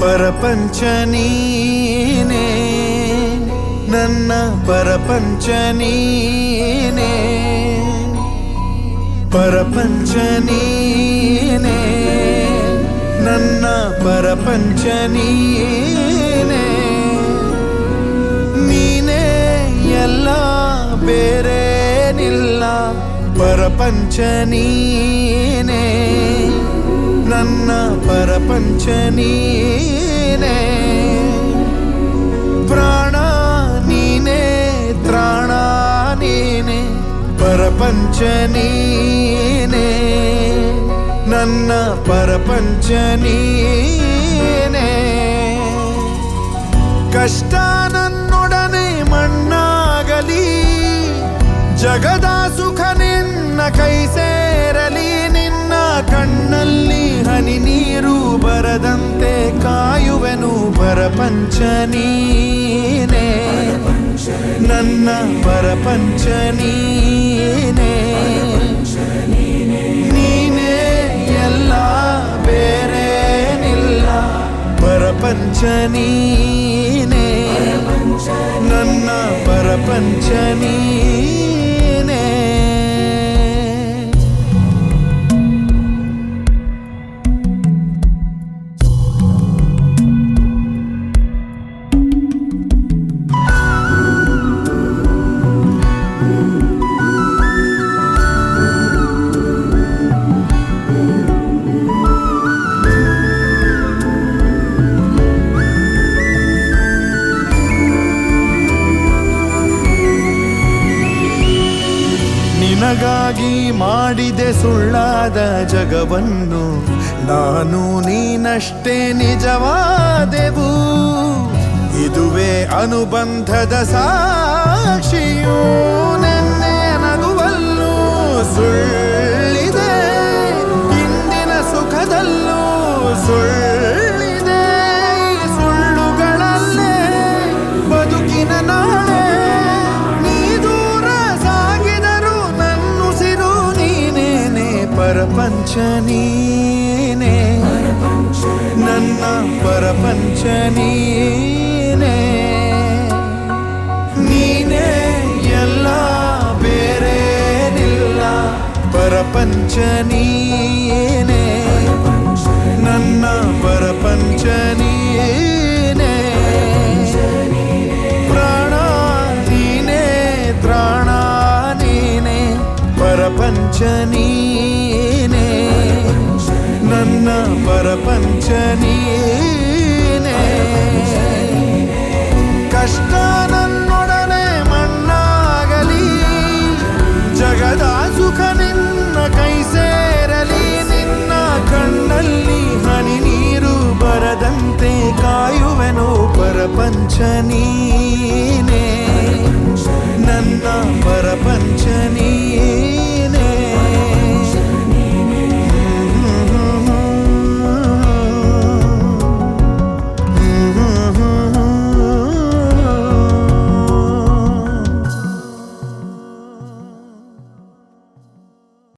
ಪರಪಂಚ ನೀನೇ ನನ್ನ ಪರಪಂಚ ನೀನೇ ಪರಪಂಚ ನೀನೇ ನನ್ನ ಪರಪಂಚ ನೀನೇ ನೀನೇ ಎಲ್ಲ ಬೇರೇನಿಲ್ಲ ಪರಪಂಚ ನೀನೇ ನನ್ನ ಪರಪಂಚ ನೀನೇ ಪ್ರಾಣ ನೀನೇ ತ್ರಾಣ ನೀನೇ ಪರಪಂಚ ನೀನೇ ನನ್ನ ಪರಪಂಚ ನೀನೇ ಕಷ್ಟ ನನ್ನೊಡನೆ ಮಣ್ಣಾಗಲಿ ಜಗದ ಸುಖ ನಿನ್ನ ಕೈ ಸೇರಲಿ ನಿನ್ನ ಕಣ್ಣಲ್ಲಿ ಹನಿ ನೀರು ಬರದಂತೆ ಕಾಯುವೆನು ಪರಪಂಚ ನೀನೇ ನನ್ನ ಪರಪಂಚ ನೀನೇ ನೀನೇ ಎಲ್ಲ ಬೇರೇನಿಲ್ಲ ಪರಪಂಚ ನೀನೇ ನನ್ನ ಪರಪಂಚ ನೀನೇ ನಿನಗಾಗಿ ಮಾಡಿದೆ ಸುಳ್ಳಾದ ಜಗವನ್ನು ನಾನು ನೀನಷ್ಟೇ ನಿಜವಾದೆವು ಇದುವೇ ಅನುಬಂಧದ ಸಾಕ್ಷಿಯೂ ನೆನ್ನೆ ನಗುವಲ್ಲೂ ಸುಳ್ಳಿದೆ ಇಂದಿನ ಸುಖದಲ್ಲೂ ಸುಳ್ಳಿದೆ ಸುಳ್ಳುಗಳಲ್ಲೇ ಬದುಕಿನ ನಾಳೆ ಪರಪಂಚ ನೀನೇ ನನ್ನ ಪರಪಂಚ ನೀನೇ ನೀನೇ ಎಲ್ಲ ಬೇರೇನಿಲ್ಲ ಪರಪಂಚ ನೀನೇ ನನ್ನ ಪರಪಂಚ ನೀನೇ ಪ್ರಾಣ ನೀನೇ ತ್ರಾಣ ನೀನೇ ಪರಪಂಚ ನೀನೇ ನನ್ನ ಪರಪಂಚ ನೀನೇ ಕಷ್ಟ ನನ್ನೊಡನೆ ಮಣ್ಣಾಗಲಿ ಜಗದ ಸುಖ ನಿನ್ನ ಕೈ ಸೇರಲಿ ನಿನ್ನ ಕಣ್ಣಲ್ಲಿ ಹನಿ ನೀರು ಬರದಂತೆ ಕಾಯುವೆನು ಪರಪಂಚ ನೀನೇ ನನ್ನ ಪರಪಂಚ ನೀನೇ